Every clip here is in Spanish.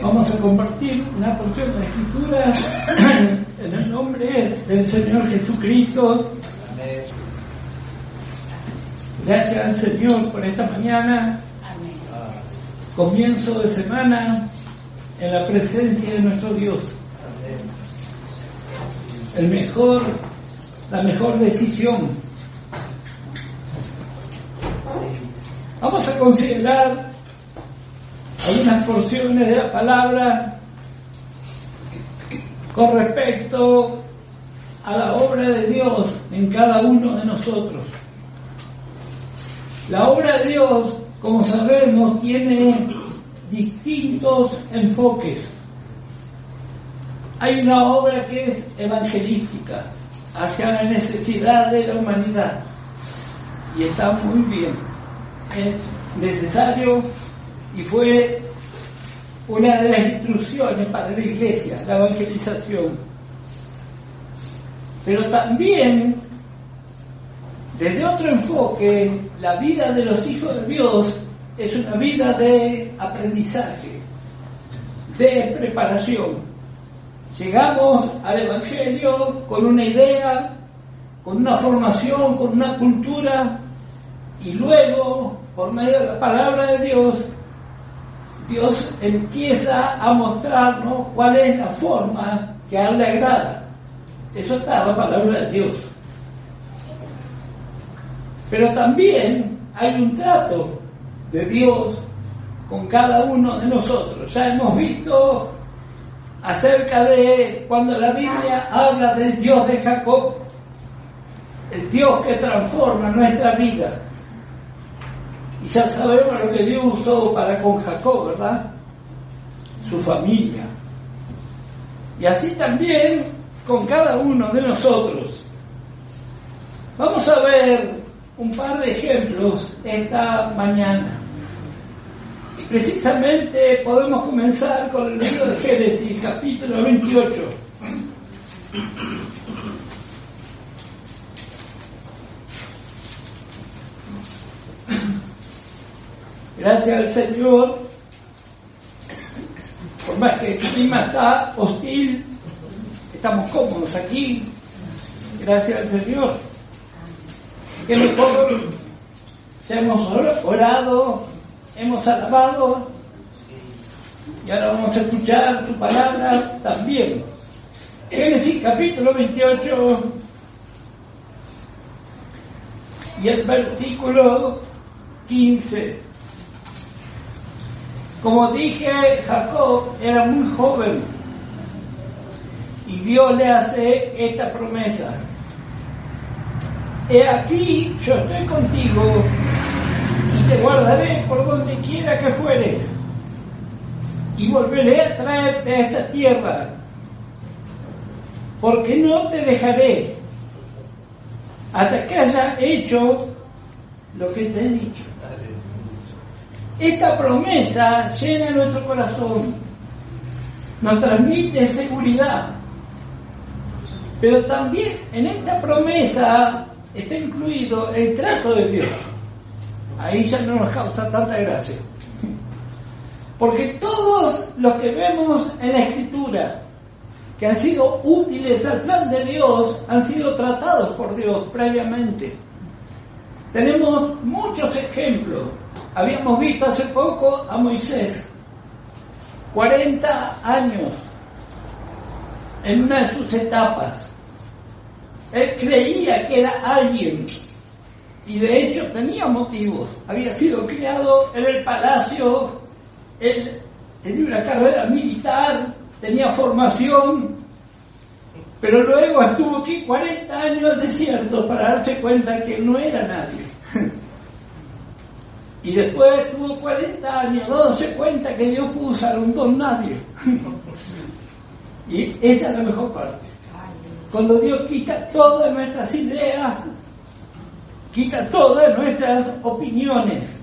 Vamos a compartir una porción de la Escritura en el nombre del Señor Jesucristo. Gracias al Señor por esta mañana. Comienzo de semana en la presencia de nuestro Dios. La mejor decisión. Vamos a considerar algunas porciones de la palabra con respecto a la obra de Dios en cada uno de nosotros. La obra de Dios, como sabemos, tiene distintos enfoques. Hay una obra que es evangelística, hacia la necesidad de la humanidad, y está muy bien, es necesario y fue una de las instrucciones para la iglesia, la evangelización. Pero también, desde otro enfoque, la vida de los hijos de Dios es una vida de aprendizaje, de preparación. Llegamos al Evangelio con una idea, con una formación, con una cultura, y luego, por medio de la palabra de Dios, Dios empieza a mostrarnos cuál es la forma que a Él le agrada. Eso está en la palabra de Dios. Pero también hay un trato de Dios con cada uno de nosotros. Ya hemos visto acerca de cuando la Biblia habla del Dios de Jacob, el Dios que transforma nuestra vida. Y ya sabemos lo que Dios usó para con Jacob, ¿verdad? Su familia. Y así también con cada uno de nosotros. Vamos a ver un par de ejemplos esta mañana. Precisamente podemos comenzar con el libro de Génesis, capítulo 28. Gracias al Señor, por más que el clima está hostil, estamos cómodos aquí. Gracias al Señor. Que mejor, ya hemos orado, hemos alabado, y ahora vamos a escuchar tu palabra también. Génesis capítulo 28 y el versículo 15. Como dije, Jacob era muy joven y Dios le hace esta promesa: he aquí, yo estoy contigo y te guardaré por donde quiera que fueres, y volveré a traerte a esta tierra, porque no te dejaré hasta que haya hecho lo que te he dicho. Esta promesa llena nuestro corazón, nos transmite seguridad, pero también en esta promesa está incluido el trato de Dios. Ahí ya no nos causa tanta gracia, porque todos los que vemos en la Escritura que han sido útiles al plan de Dios han sido tratados por Dios previamente. Tenemos muchos ejemplos. Habíamos visto hace poco a Moisés, 40 años en una de sus etapas. Él creía que era alguien, y de hecho tenía motivos. Había sido criado en el palacio, él tenía una carrera militar, tenía formación, pero luego estuvo aquí 40 años al desierto para darse cuenta que no era nadie. Y después estuvo 40 años dándose cuenta que Dios pudo usar un don nadie. Y esa es la mejor parte. Cuando Dios quita todas nuestras ideas, quita todas nuestras opiniones.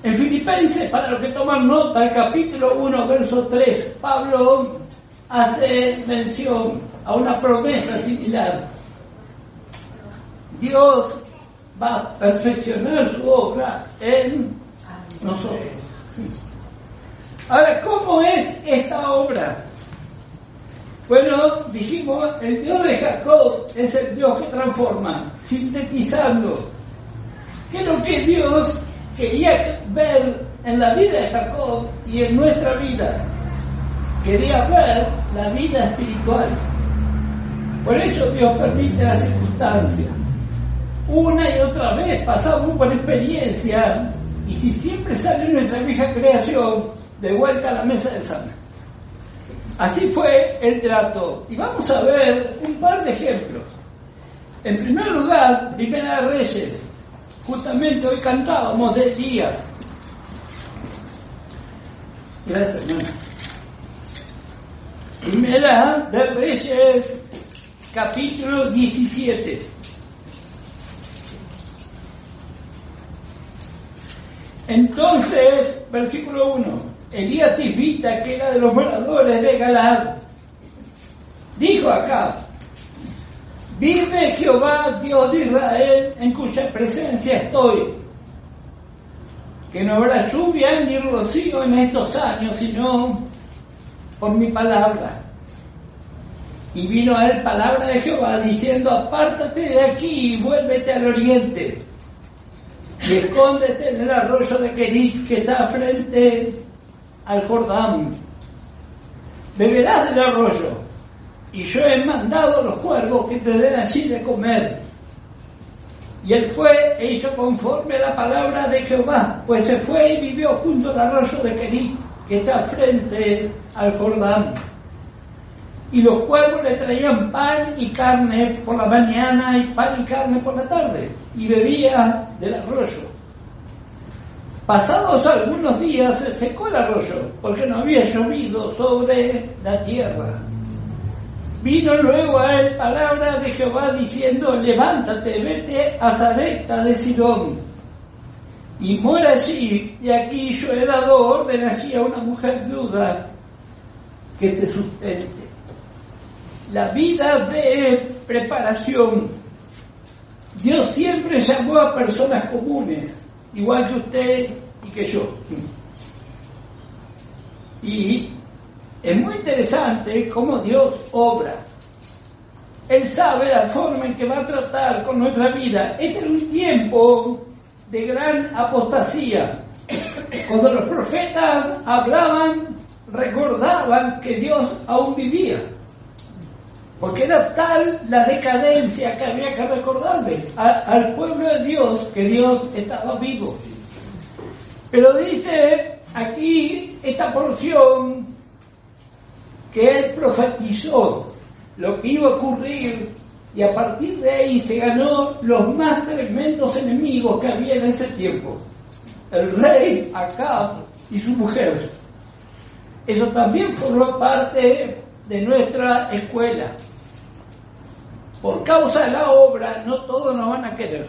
En Filipenses, para los que toman nota, el capítulo 1, verso 3, Pablo hace mención a una promesa similar. Dios va a perfeccionar su obra en nosotros. Ahora, ¿cómo es esta obra? Bueno, dijimos, el Dios de Jacob es el Dios que transforma, sintetizando. ¿Qué es lo que Dios quería ver en la vida de Jacob y en nuestra vida? Quería ver la vida espiritual. Por eso Dios permite las circunstancias. Una y otra vez pasamos por experiencia, y si siempre sale nuestra vieja creación, de vuelta a la mesa del Sana. Así fue el trato. Y vamos a ver un par de ejemplos. En primer lugar, Primera de Reyes. Justamente hoy cantábamos de Elías. Gracias, hermano. Primera de Reyes, capítulo 17. Entonces, versículo 1. Elías Tisbita, que era de los moradores de Galaad, dijo acá: vive Jehová, Dios de Israel, en cuya presencia estoy, que no habrá lluvia ni rocío en estos años, sino por mi palabra. Y vino a él palabra de Jehová, diciendo: apártate de aquí y vuélvete al oriente, y escóndete en el arroyo de Kerit, que está frente al Jordán. Beberás del arroyo, y yo he mandado a los cuervos que te den allí de comer. Y él fue e hizo conforme a la palabra de Jehová, pues se fue y vivió junto al arroyo de Kerit, que está frente al Jordán. Y los cuervos le traían pan y carne por la mañana y pan y carne por la tarde, y bebía del arroyo. Pasados algunos días se secó el arroyo, porque no había llovido sobre la tierra. Vino luego a él palabra de Jehová diciendo: levántate, vete a Sarepta de Sidón, y mora allí, y aquí yo he dado orden así a una mujer viuda que te sustente. La vida de preparación. Dios siempre llamó a personas comunes, igual que usted y que yo. Y es muy interesante cómo Dios obra. Él sabe la forma en que va a tratar con nuestra vida. Este era un tiempo de gran apostasía. Cuando los profetas hablaban, recordaban que Dios aún vivía. Porque era tal la decadencia que había que recordarle al pueblo de Dios que Dios estaba vivo. Pero dice aquí esta porción que él profetizó lo que iba a ocurrir, y a partir de ahí se ganó los más tremendos enemigos que había en ese tiempo: el rey Acab y su mujer. Eso también formó parte de nuestra escuela. Por causa de la obra, no todos nos van a querer.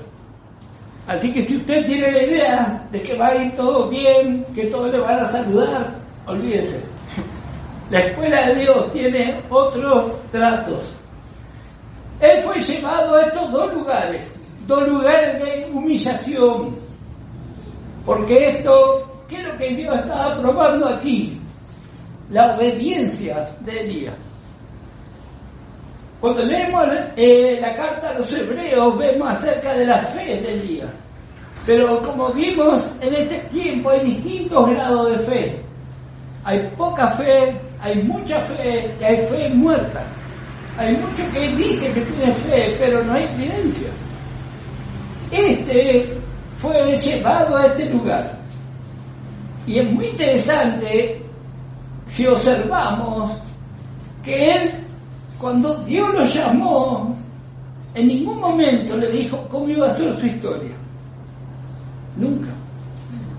Así que si usted tiene la idea de que va a ir todo bien, que todos le van a saludar, olvídese. La escuela de Dios tiene otros tratos. Él fue llevado a estos dos lugares de humillación. Porque esto, ¿qué es lo que Dios estaba probando aquí? La obediencia de Elías. Cuando leemos la carta a los hebreos, vemos acerca de la fe de Elías. Pero como vimos, en este tiempo hay distintos grados de fe. Hay poca fe, hay mucha fe y hay fe muerta. Hay mucho que dice que tiene fe, pero no hay evidencia. Este fue llevado a este lugar. Y es muy interesante si observamos que él, cuando Dios lo llamó, en ningún momento le dijo cómo iba a ser su historia. Nunca.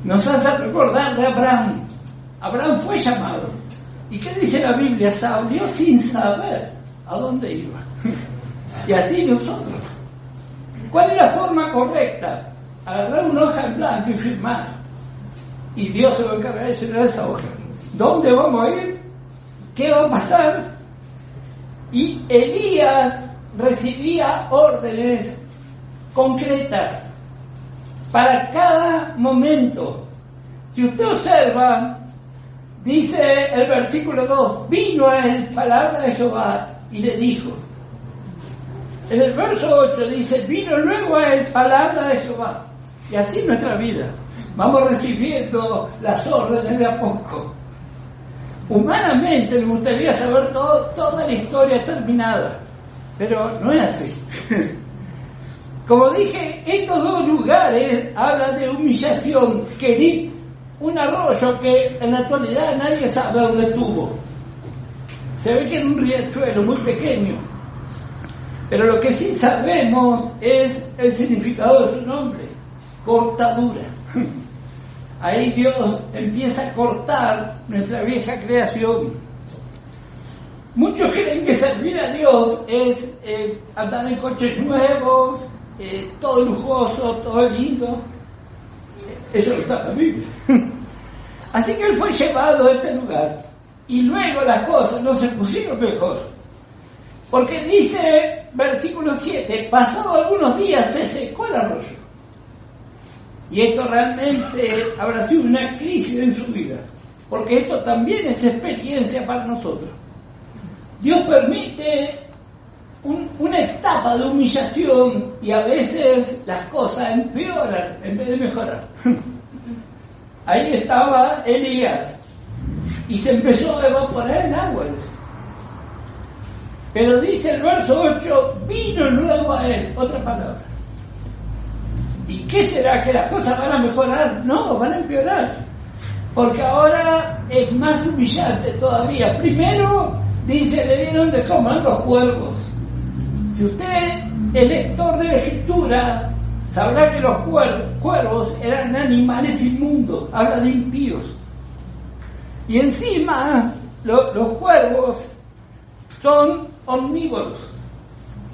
Nos hace recordar de Abraham. Abraham fue llamado. ¿Y qué dice la Biblia? Salió sin saber a dónde iba. Y así nosotros. ¿Cuál es la forma correcta? Agarrar una hoja en blanco y firmar. Y Dios se va a encargar de llenar esa hoja. ¿Dónde vamos a ir? ¿Qué va a pasar? Y Elías recibía órdenes concretas para cada momento. Si usted observa, Dice el versículo 2, vino a él palabra de Jehová y le dijo. En el verso 8 dice, vino luego a él palabra de Jehová. Y así nuestra vida. Vamos recibiendo las órdenes de a poco. Humanamente nos gustaría saber toda la historia terminada, pero no es así. Como dije, estos dos lugares hablan de humillación, que un arroyo que en la actualidad nadie sabe dónde tuvo. Se ve que era un riachuelo muy pequeño, pero lo que sí sabemos es el significado de su nombre, cortadura. Ahí Dios empieza a cortar nuestra vieja creación. Muchos creen que servir a Dios es andar en coches nuevos, todo lujoso, todo lindo. Eso no está en la Biblia. Así que él fue llevado a este lugar. Y luego las cosas no se pusieron mejor. Porque dice, versículo 7, pasado algunos días se secó el arroyo. Y esto realmente habrá sido una crisis en su vida, porque esto también es experiencia para nosotros. Dios permite una etapa de humillación y a veces las cosas empeoran en vez de mejorar. Ahí estaba Elías y se empezó a evaporar el agua. Pero dice el verso 8, vino luego a él, otra palabra. ¿Y qué será? ¿Que las cosas van a mejorar? No, van a empeorar. Porque ahora es más humillante todavía. Primero, dice, le dieron de comer los cuervos. Si usted es lector de la Escritura, sabrá que los cuervos eran animales inmundos, habla de impíos. Y encima, los cuervos son omnívoros.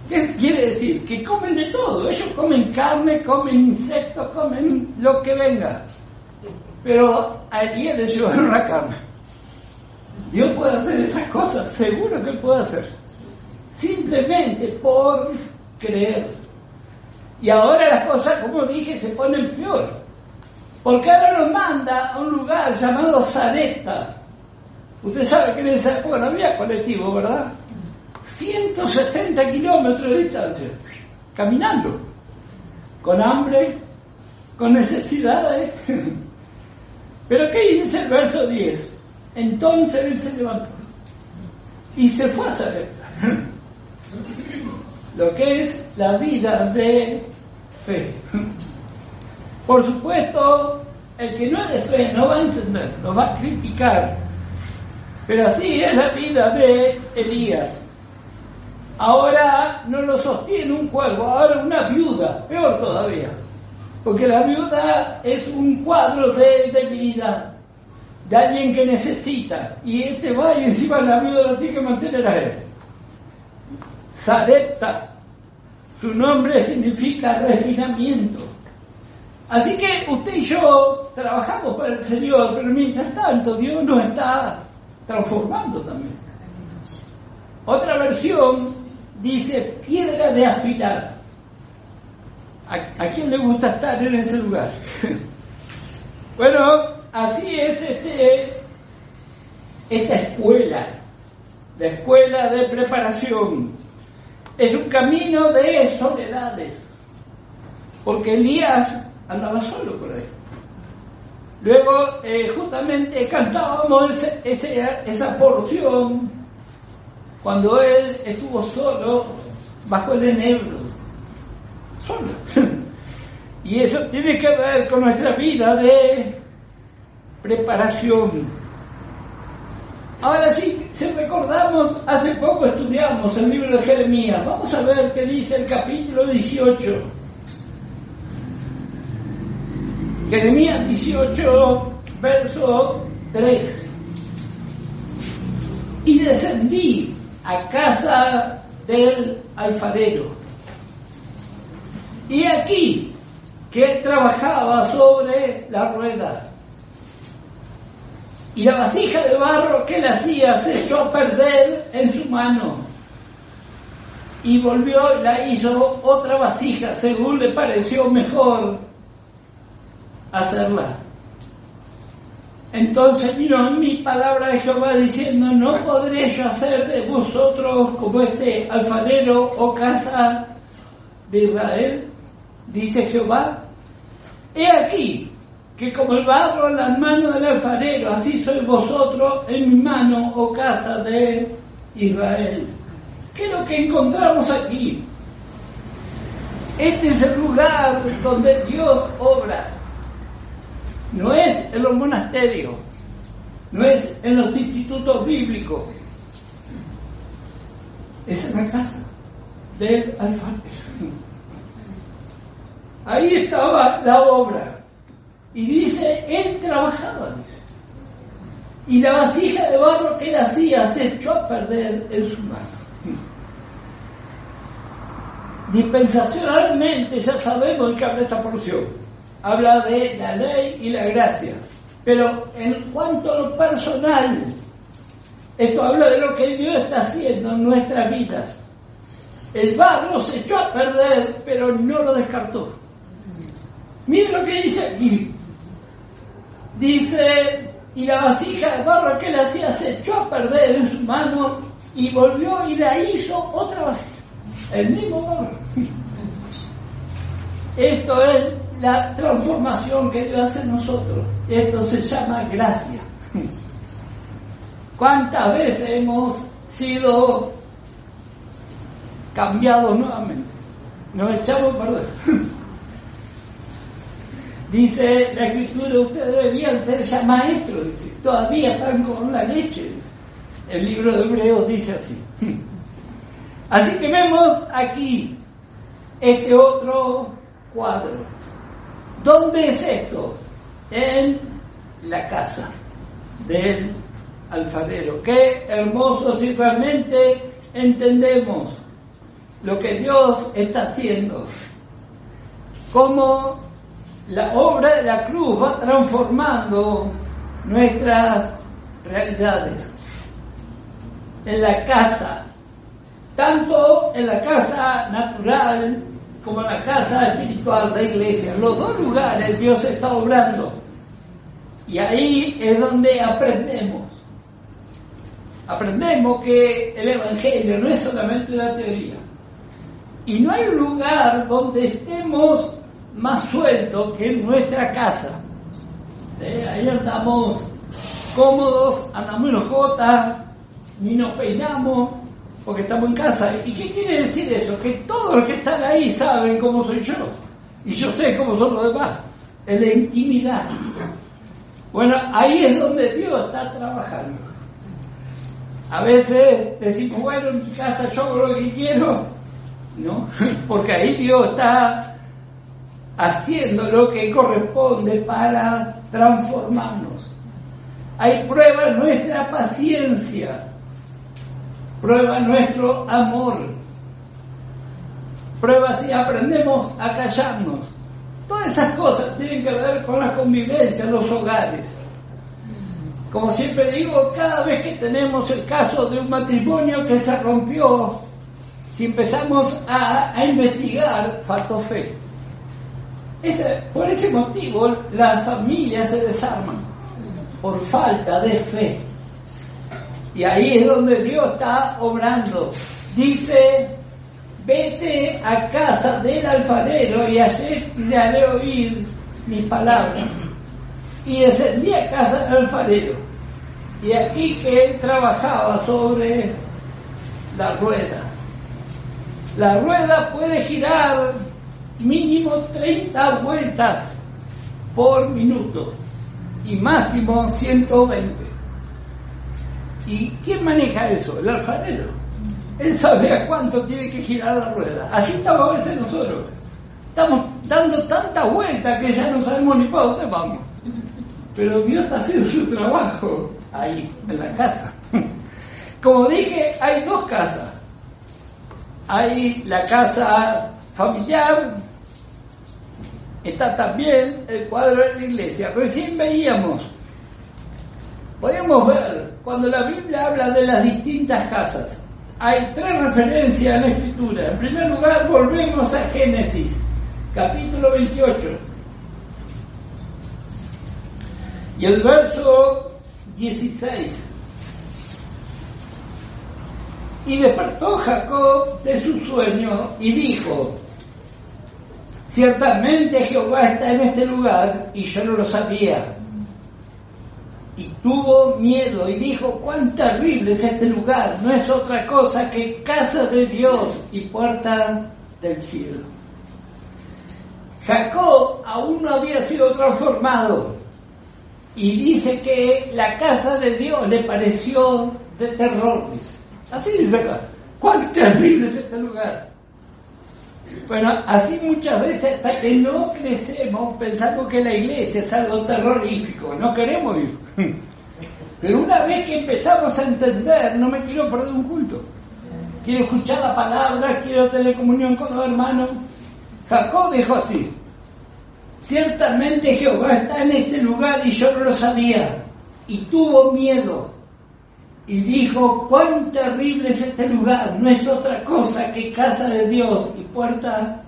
¿Qué quiere decir? Que comen de todo. Ellos comen carne, comen insectos, comen lo que venga. Pero a Elías le llevaron la carne. Dios puede hacer esas cosas, seguro que puede hacer. Simplemente por creer. Y ahora las cosas, como dije, se ponen peor. Porque ahora nos manda a un lugar llamado Sarepta. Usted sabe que en esa época no había colectivo, ¿verdad? 160 kilómetros de distancia, caminando, con hambre, con necesidades. Pero ¿qué dice el verso 10? Entonces él se levantó y se fue a Sarepta. Lo que es la vida de fe. Por supuesto, el que no es de fe no va a entender, lo va a criticar. Pero así es la vida de Elías. Ahora no lo sostiene un cuervo, ahora una viuda, peor todavía. Porque la viuda es un cuadro de debilidad, de alguien que necesita. Y va y encima la viuda lo tiene que mantener a él. Sarepta, su nombre significa refinamiento. Así que usted y yo trabajamos para el Señor, pero mientras tanto Dios nos está transformando también. Otra versión dice piedra de afilar. ¿A quién le gusta estar en ese lugar? Bueno, así es esta escuela, la escuela de preparación. Es un camino de soledades, porque Elías andaba solo por ahí. Luego, justamente cantábamos esa porción cuando él estuvo solo bajo el enebro, solo. Y eso tiene que ver con nuestra vida de preparación. Ahora sí, si recordamos, hace poco estudiamos el libro de Jeremías. Vamos a ver qué dice el capítulo 18. Jeremías 18, verso 3. Y descendí a casa del alfarero. Y aquí que él trabajaba sobre la rueda. Y la vasija de barro que él hacía se echó a perder en su mano. Y volvió y la hizo otra vasija, según le pareció mejor hacerla. Entonces vino mi palabra de Jehová diciendo: no podré yo hacer de vosotros como este alfarero o casa de Israel, dice Jehová. He aquí que como el barro en las manos del alfarero, así sois vosotros en mi mano, oh casa de Israel. ¿Qué es lo que encontramos aquí? Este es el lugar donde Dios obra. No es en los monasterios, no es en los institutos bíblicos, es en la casa del alfarero. Ahí estaba la obra. Y dice, él trabajaba, dice. Y la vasija de barro que él hacía se echó a perder en su mano. Dispensacionalmente ya sabemos en qué habla esta porción. Habla de la ley y la gracia. Pero en cuanto a lo personal, esto habla de lo que Dios está haciendo en nuestra vida. El barro se echó a perder, pero no lo descartó. Miren lo que dice aquí. Dice, y la vasija de barro que él hacía se echó a perder en su mano y volvió y la hizo otra vasija. El mismo barro. Esto es la transformación que Dios hace en nosotros. Esto se llama gracia. ¿Cuántas veces hemos sido cambiados nuevamente? Nos echamos a perder. Dice la Escritura, ustedes deberían ser ya maestros, dice, todavía están con la leche, dice. El libro de Hebreos dice así. Así que vemos aquí este otro cuadro. ¿Dónde es esto? En la casa del alfarero. Qué hermoso si realmente entendemos lo que Dios está haciendo. Cómo la obra de la cruz va transformando nuestras realidades. En la casa, tanto en la casa natural como en la casa espiritual de la iglesia, los dos lugares Dios está obrando. Y ahí es donde aprendemos. Aprendemos que el Evangelio no es solamente una teoría. Y no hay un lugar donde estemos más sueltos que en nuestra casa. Ahí andamos cómodos, andamos en ojota, ni nos peinamos, porque estamos en casa. ¿Y qué quiere decir eso? Que todos los que están ahí saben cómo soy yo. Y yo sé cómo son los demás. Es la intimidad. Bueno, ahí es donde Dios está trabajando. A veces decimos, bueno, en mi casa yo hago lo que quiero. No, porque ahí Dios está haciendo lo que corresponde para transformarnos. Hay prueba nuestra paciencia, prueba nuestro amor, prueba si aprendemos a callarnos. Todas esas cosas tienen que ver con la convivencia en los hogares. Como siempre digo, cada vez que tenemos el caso de un matrimonio que se rompió, si empezamos a investigar, faltó fe. Por ese motivo las familias se desarman, por falta de fe. Y ahí es donde Dios está obrando. Dice, vete a casa del alfarero y allí le haré oír mis palabras. Y descendí a casa del alfarero. Y aquí que él trabajaba sobre la rueda. La rueda puede girar mínimo 30 vueltas por minuto y máximo 120. ¿Y quién maneja eso? El alfarero. Él sabe a cuánto tiene que girar la rueda. Así estamos a veces nosotros. Estamos dando tanta vuelta que ya no sabemos ni para dónde vamos. Pero Dios está haciendo su trabajo ahí, en la casa. Como dije, hay dos casas. Hay la casa familiar, está también el cuadro de la iglesia. Recién podíamos ver, cuando la Biblia habla de las distintas casas, hay 3 referencias en la Escritura. En primer lugar, volvemos a Génesis, capítulo 28. Y el verso 16. Y despertó Jacob de su sueño y dijo: ciertamente Jehová está en este lugar, y yo no lo sabía. Y tuvo miedo y dijo: cuán terrible es este lugar, no es otra cosa que casa de Dios y puerta del cielo. Jacob aún no había sido transformado, y dice que la casa de Dios le pareció de terror. Así dice acá: cuán terrible es este lugar. Bueno, así muchas veces, hasta que no crecemos, pensamos que la iglesia es algo terrorífico, no queremos ir. Pero una vez que empezamos a entender, no me quiero perder un culto, quiero escuchar la palabra, quiero tener comunión con los hermanos. Jacob dijo así: ciertamente Jehová está en este lugar y yo no lo sabía. Y tuvo miedo y dijo: cuán terrible es este lugar, no es otra cosa que casa de Dios y puerta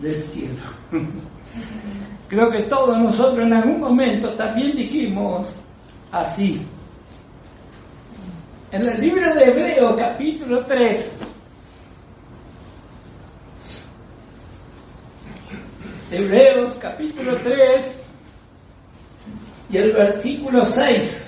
del cielo. Creo que todos nosotros en algún momento también dijimos así. En el libro de Hebreos capítulo 3, Hebreos capítulo 3 y el versículo 6.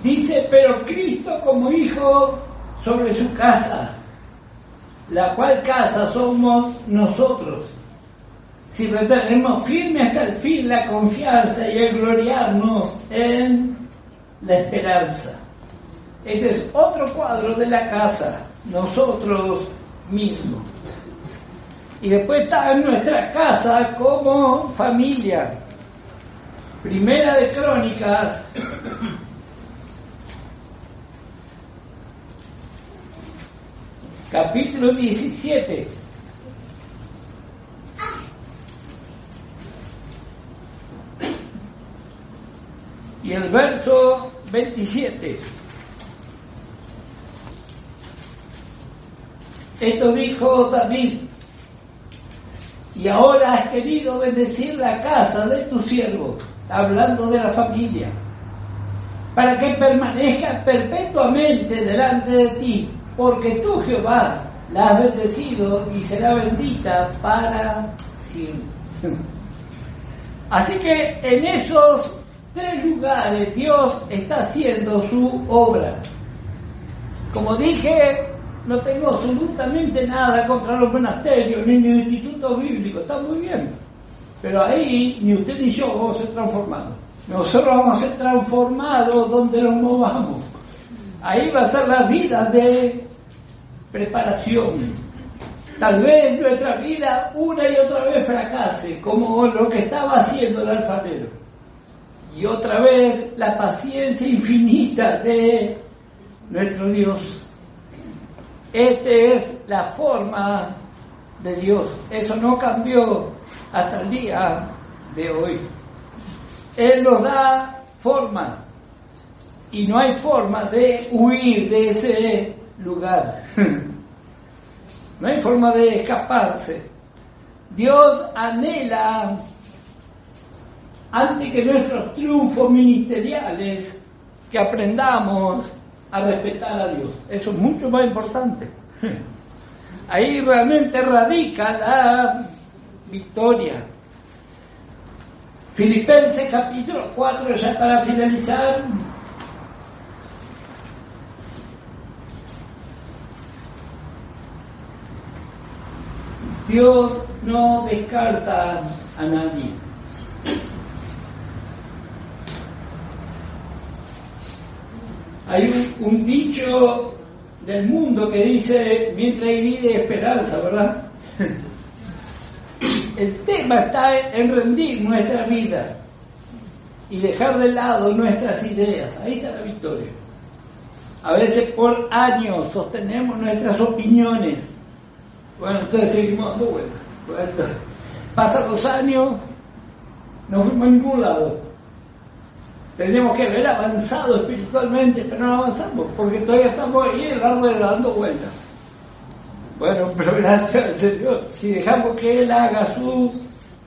Dice: pero Cristo como hijo sobre su casa, la cual casa somos nosotros, si retenemos firme hasta el fin la confianza y el gloriarnos en la esperanza. Este es otro cuadro de la casa, nosotros mismos. Y después está en nuestra casa como familia. Primera de Crónicas, capítulo 17. Y el verso 27. Esto dijo David: y ahora has querido bendecir la casa de tu siervo, hablando de la familia, para que permanezca perpetuamente delante de ti, porque tú, Jehová, la has bendecido y será bendita para siempre. Así que en esos tres lugares Dios está haciendo su obra. Como dije, no tengo absolutamente nada contra los monasterios ni el instituto bíblico, está muy bien, pero ahí ni usted ni yo vamos a ser transformados. Nosotros vamos a ser transformados donde nos movamos. Ahí va a estar la vida de preparación. Tal vez nuestra vida una y otra vez fracase, como lo que estaba haciendo el alfarero. Y otra vez la paciencia infinita de nuestro Dios. Esta es la forma de Dios. Eso no cambió hasta el día de hoy. Él nos da forma. Y no hay forma de huir de ese lugar. No hay forma de escaparse. Dios anhela, antes que nuestros triunfos ministeriales, que aprendamos a respetar a Dios. Eso es mucho más importante. Ahí realmente radica la victoria. Filipenses capítulo 4, ya para finalizar. Dios no descarta a nadie. Hay un dicho del mundo que dice: mientras hay vida y esperanza, ¿verdad? El tema está en rendir nuestra vida y dejar de lado nuestras ideas. Ahí está la victoria. A veces por años sostenemos nuestras opiniones. Bueno, entonces seguimos dando vueltas. Pasan los años, no fuimos a ningún lado. Tenemos que haber avanzado espiritualmente, pero no avanzamos, porque todavía estamos ahí en la rueda dando vueltas. Bueno, pero gracias al Señor, si dejamos que Él haga su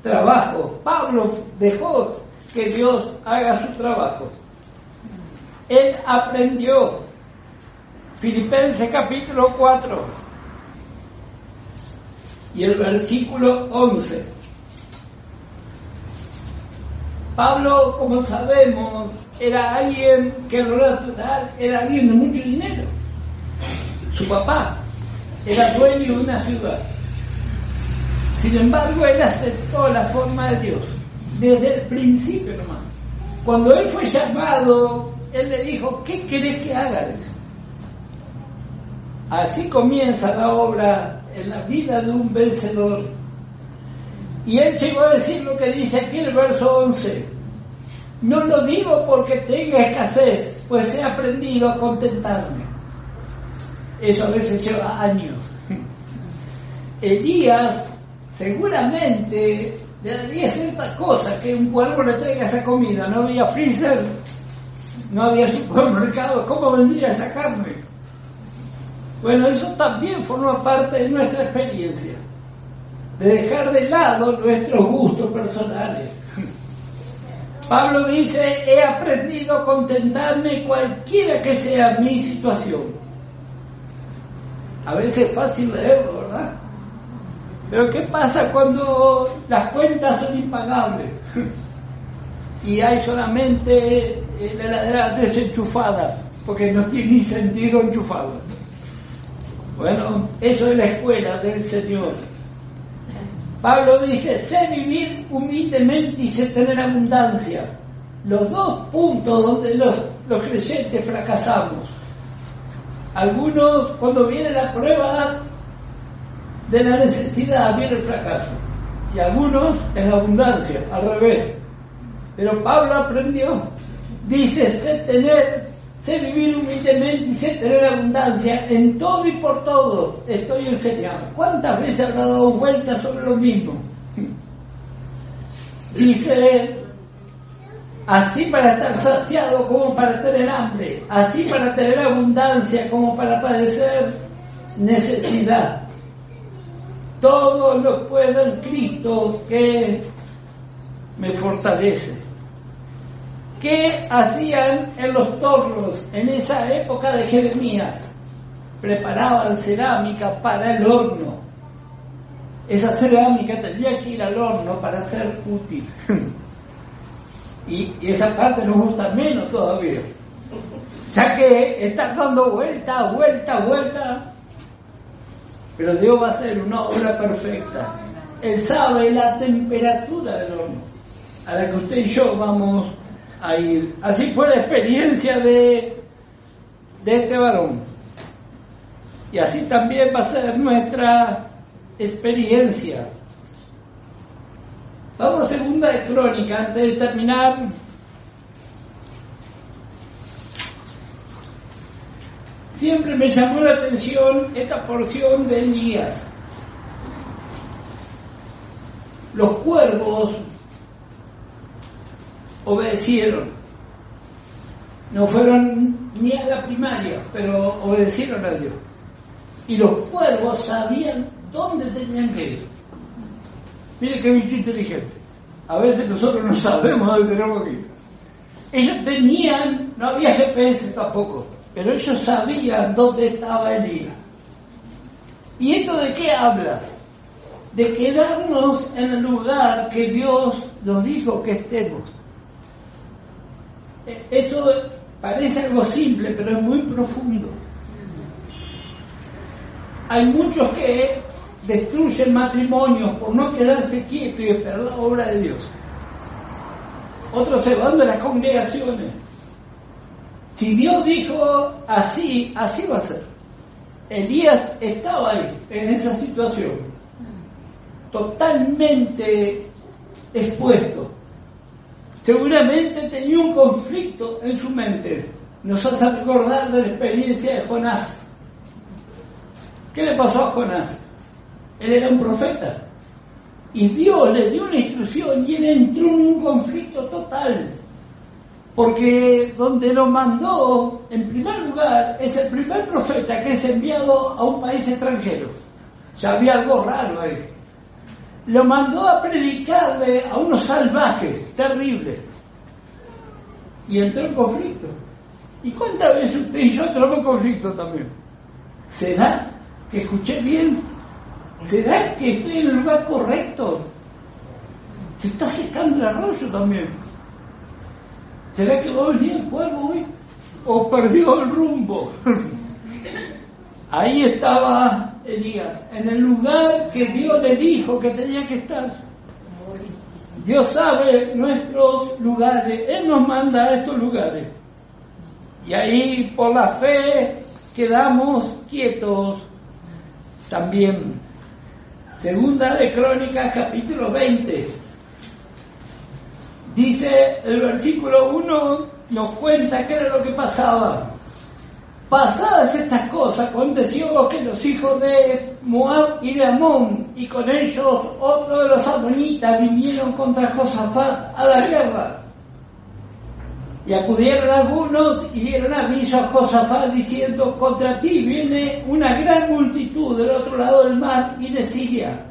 trabajo. Pablo dejó que Dios haga su trabajo. Él aprendió. Filipenses capítulo 4 y el versículo 11. Pablo, como sabemos, era alguien que en lo natural era alguien de mucho dinero. Su papá era dueño de una ciudad. Sin embargo, él aceptó la forma de Dios desde el principio nomás. Cuando él fue llamado, él le dijo: ¿qué querés que haga? Así comienza la obra en la vida de un vencedor. Y él llegó a decir lo que dice aquí el verso 11: no lo digo porque tenga escasez, pues he aprendido a contentarme. Eso a veces lleva años. Elías seguramente le daría cierta cosa que un cuervo le traiga esa comida. No había freezer, no había supermercado. ¿Cómo vendría esa carne? Bueno, eso también forma parte de nuestra experiencia, de dejar de lado nuestros gustos personales. Pablo dice: he aprendido a contentarme cualquiera que sea mi situación. A veces es fácil leerlo, ¿verdad? Pero ¿qué pasa cuando las cuentas son impagables y hay solamente la heladera desenchufada, porque no tiene ni sentido enchufarla? Bueno, eso es la escuela del Señor. Pablo dice: sé vivir humildemente y sé tener abundancia. Los dos puntos donde los creyentes fracasamos. Algunos, cuando viene la prueba de la necesidad, viene el fracaso. Y algunos en la abundancia, al revés. Pero Pablo aprendió. Dice: sé vivir humildemente y sé tener abundancia. En todo y por todo estoy enseñado. ¿Cuántas veces habrá dado vueltas sobre lo mismo? Dice: así para estar saciado como para tener hambre, así para tener abundancia como para padecer necesidad. Todo lo puedo en Cristo que me fortalece. ¿Qué hacían en los tornos en esa época de Jeremías? Preparaban cerámica para el horno. Esa cerámica tenía que ir al horno para ser útil. Y esa parte nos gusta menos todavía, ya que está dando vuelta, pero Dios va a hacer una obra perfecta. Él sabe la temperatura del horno a la que usted y yo vamos a ir. Así fue la experiencia de este varón, y así también va a ser nuestra experiencia. Vamos a Segunda de Crónicas, antes de terminar. Siempre me llamó la atención esta porción de Elías. Los cuervos obedecieron. No fueron ni a la primaria, pero obedecieron a Dios. Y los cuervos sabían dónde tenían que ir. Mire qué bicho inteligente. A veces nosotros no sabemos dónde tenemos que ir. Ellos tenían, no había GPS tampoco, pero ellos sabían dónde estaba Elías. ¿Y esto de qué habla? De quedarnos en el lugar que Dios nos dijo que estemos. Esto parece algo simple, pero es muy profundo. Hay muchos que destruyen matrimonios por no quedarse quietos y esperar la obra de Dios. Otros se van de las congregaciones. Si Dios dijo así, así va a ser. Elías estaba ahí, en esa situación, totalmente expuesto. Seguramente tenía un conflicto en su mente. Nos hace recordar de la experiencia de Jonás. ¿Qué le pasó a Jonás? Él era un profeta. Y Dios le dio una instrucción y él entró en un conflicto total. Porque donde lo mandó, en primer lugar, es el primer profeta que es enviado a un país extranjero. Ya había algo raro ahí. Lo mandó a predicarle a unos salvajes terribles. Y entró en conflicto. ¿Y cuántas veces usted y yo entramos en conflicto también? ¿Será que escuché bien? ¿Será que estoy en el lugar correcto? Se está secando el arroyo también. ¿Será que va a venir el cuervo hoy? ¿O perdió el rumbo? Ahí estaba Elías, en el lugar que Dios le dijo que tenía que estar. Dios sabe nuestros lugares, Él nos manda a estos lugares. Y ahí por la fe quedamos quietos también. Segunda de Crónicas, capítulo 20. Dice el versículo 1, nos cuenta qué era lo que pasaba. Pasadas estas cosas, aconteció que los hijos de Moab y de Amón, y con ellos otro de los amonitas, vinieron contra Josafat a la guerra. Y acudieron algunos y dieron aviso a Josafat diciendo: contra ti viene una gran multitud del otro lado del mar y de Siria.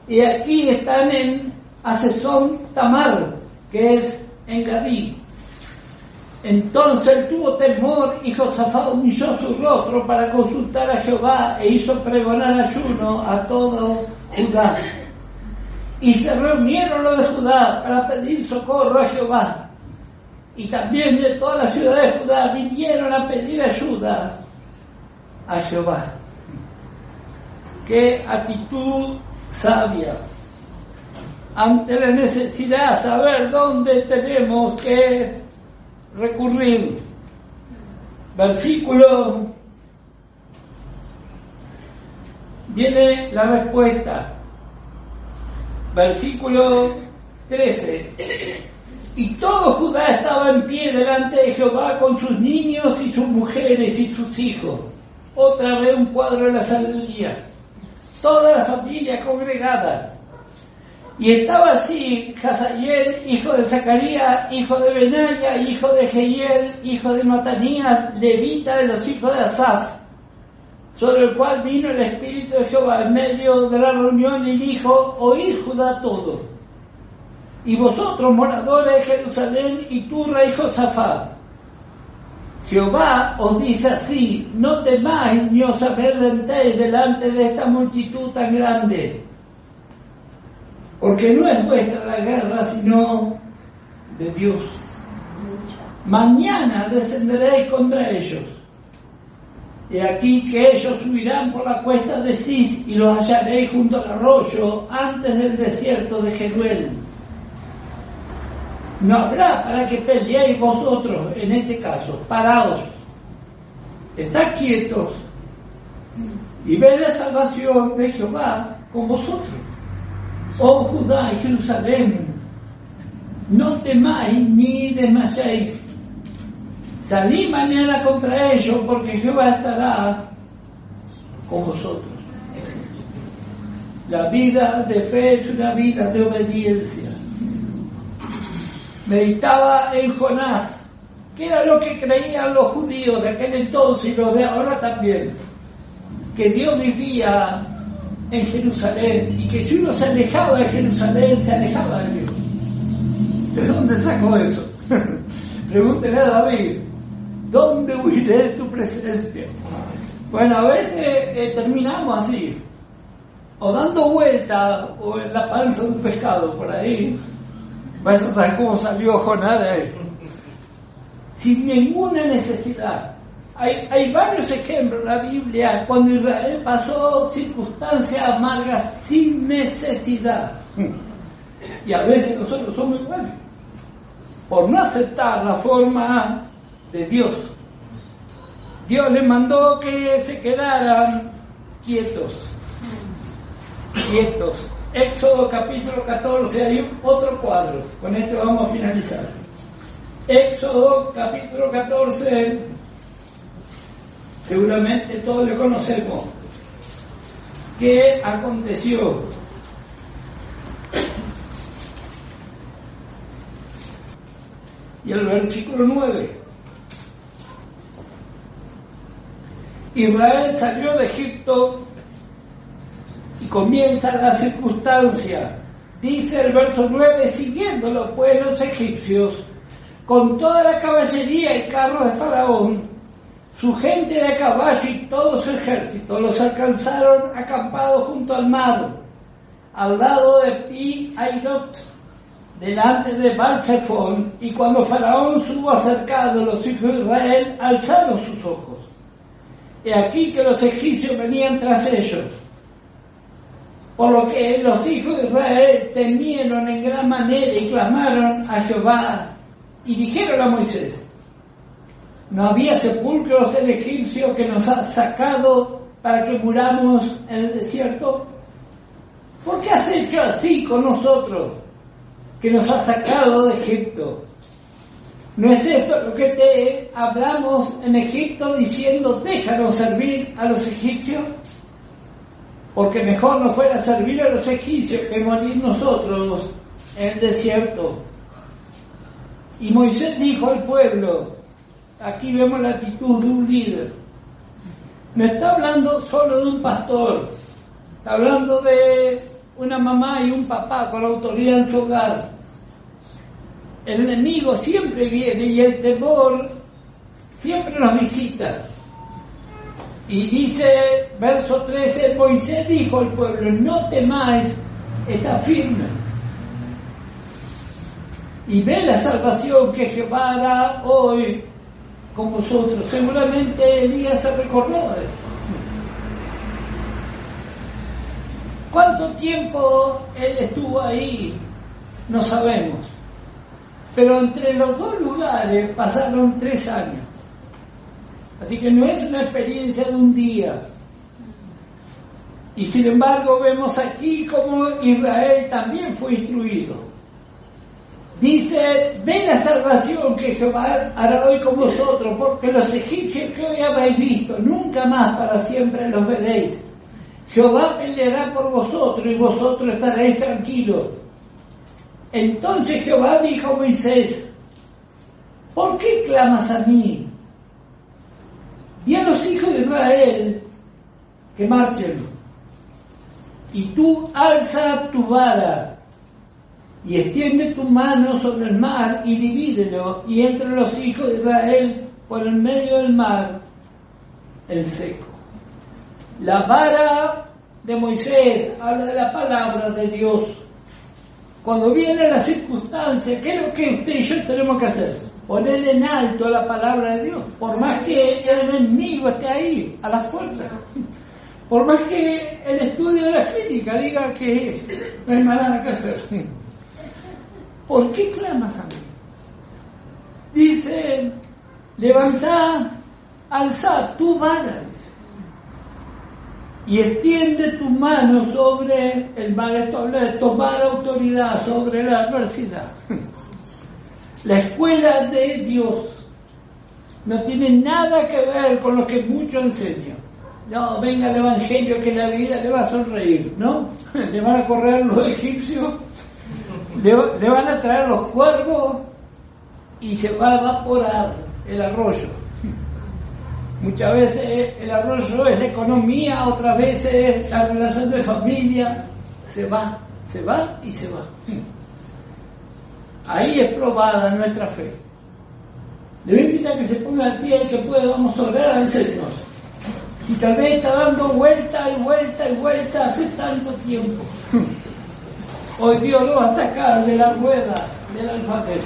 Y aquí están en Hasezón Tamar, que es en Gadí. Entonces tuvo temor y Josafat humilló su rostro para consultar a Jehová e hizo pregonar ayuno a todo Judá. Y se reunieron los de Judá para pedir socorro a Jehová. Y también de toda la ciudad de Judá vinieron a pedir ayuda a Jehová. Qué actitud sabia ante la necesidad, saber dónde tenemos que recurrir. Versículo, viene la respuesta. Versículo 13. Y todo Judá estaba en pie delante de Jehová con sus niños y sus mujeres y sus hijos. Otra vez un cuadro de la sabiduría. Toda la familia congregada. Y estaba allí Hazael, hijo de Zacarías, hijo de Benaya, hijo de Jehiel, hijo de Matanías, levita de los hijos de Asaf, sobre el cual vino el Espíritu de Jehová en medio de la reunión y dijo: oíd Judá todo, y vosotros moradores de Jerusalén, y tú rey Josafat, Jehová os dice así: no temáis ni os amedrentéis delante de esta multitud tan grande, porque no es vuestra la guerra, sino de Dios. Mañana descenderéis contra ellos. Y aquí que ellos subirán por la cuesta de Cis, y los hallaréis junto al arroyo, antes del desierto de Jeruel. No habrá para que peleéis vosotros, en este caso, paraos, estad quietos, y ved la salvación de Jehová con vosotros. Oh Judá y Jerusalén, no temáis ni desmayéis. Salid mañana contra ellos, porque Jehová estará con vosotros. La vida de fe es una vida de obediencia. Meditaba en Jonás, que era lo que creían los judíos de aquel entonces y los de ahora también, que Dios vivía en Jerusalén, y que si uno se alejaba de Jerusalén, se alejaba de Dios. ¿De dónde sacó eso? Pregúntele a David: ¿dónde huiré de tu presencia? Bueno, a veces terminamos así, o dando vuelta, o en la panza de un pescado por ahí. Vas a saber cómo salió Jonás de ahí. Sin ninguna necesidad. Hay varios ejemplos en la Biblia cuando Israel pasó circunstancias amargas sin necesidad. Y a veces nosotros somos iguales, por no aceptar la forma de Dios. Dios les mandó que se quedaran quietos. Éxodo capítulo 14, hay otro cuadro. Con esto vamos a finalizar. Éxodo capítulo 14, seguramente todos lo conocemos. ¿Qué aconteció? Y el versículo 9. Israel salió de Egipto y comienza la circunstancia. Dice el verso 9, siguiéndolo pues los egipcios, con toda la caballería y carros de Faraón, su gente de caballo y todo su ejército, los alcanzaron acampados junto al mar, al lado de Pi-Hairot, delante de Baal-Zephón, y cuando Faraón hubo acercado, los hijos de Israel alzaron sus ojos. He aquí que los egipcios venían tras ellos, por lo que los hijos de Israel temieron en gran manera y clamaron a Jehová, y dijeron a Moisés, ¿no había sepulcros el egipcio que nos ha sacado para que muramos en el desierto? ¿Por qué has hecho así con nosotros, que nos has sacado de Egipto? ¿No es esto lo que te hablamos en Egipto diciendo, déjanos servir a los egipcios? Porque mejor nos fuera servir a los egipcios que morir nosotros en el desierto. Y Moisés dijo al pueblo, aquí vemos la actitud de un líder. No está hablando solo de un pastor, está hablando de una mamá y un papá con la autoridad en su hogar. El enemigo siempre viene y el temor siempre nos visita. Y dice, verso 13, Moisés dijo al pueblo, no temáis, está firme. Y ve la salvación que Jehová hará hoy con vosotros. Seguramente Elías se recordó de esto. ¿Cuánto tiempo él estuvo ahí? No sabemos. Pero entre los dos lugares pasaron 3 años. Así que no es una experiencia de un día. Y sin embargo vemos aquí como Israel también fue instruido. Dice, ve la salvación que Jehová hará hoy con vosotros, porque los egipcios que hoy habéis visto, nunca más para siempre los veréis. Jehová peleará por vosotros y vosotros estaréis tranquilos. Entonces Jehová dijo a Moisés, ¿por qué clamas a mí? Di a los hijos de Israel que marchen, y tú alza tu vara, y extiende tu mano sobre el mar, y divídelo, y entre los hijos de Israel por el medio del mar, en seco. La vara de Moisés habla de la palabra de Dios. Cuando viene la circunstancia, ¿qué es lo que usted y yo tenemos que hacer? Poner en alto la palabra de Dios, por más que el enemigo esté ahí, a las puertas. Por más que el estudio de la clínica diga que no hay más nada que hacer. ¿Por qué clamas a mí? Dice, levantá, alza tu vara, y extiende tu mano sobre el mar. Esto habla de tomar autoridad sobre la adversidad. La escuela de Dios no tiene nada que ver con lo que muchos enseñan. No, venga el evangelio que la vida le va a sonreír, ¿no? Le van a correr los egipcios, le van a traer los cuervos y se va a evaporar el arroyo. Muchas veces el arroyo es la economía, otras veces la relación de familia. Se va y se va. Ahí es probada nuestra fe. Le voy a invitar a que se ponga de pie y que pueda, vamos a orar al Señor. Si tal vez está dando vuelta y vuelta y vuelta hace tanto tiempo, hoy Dios lo va a sacar de la rueda del alfabeto.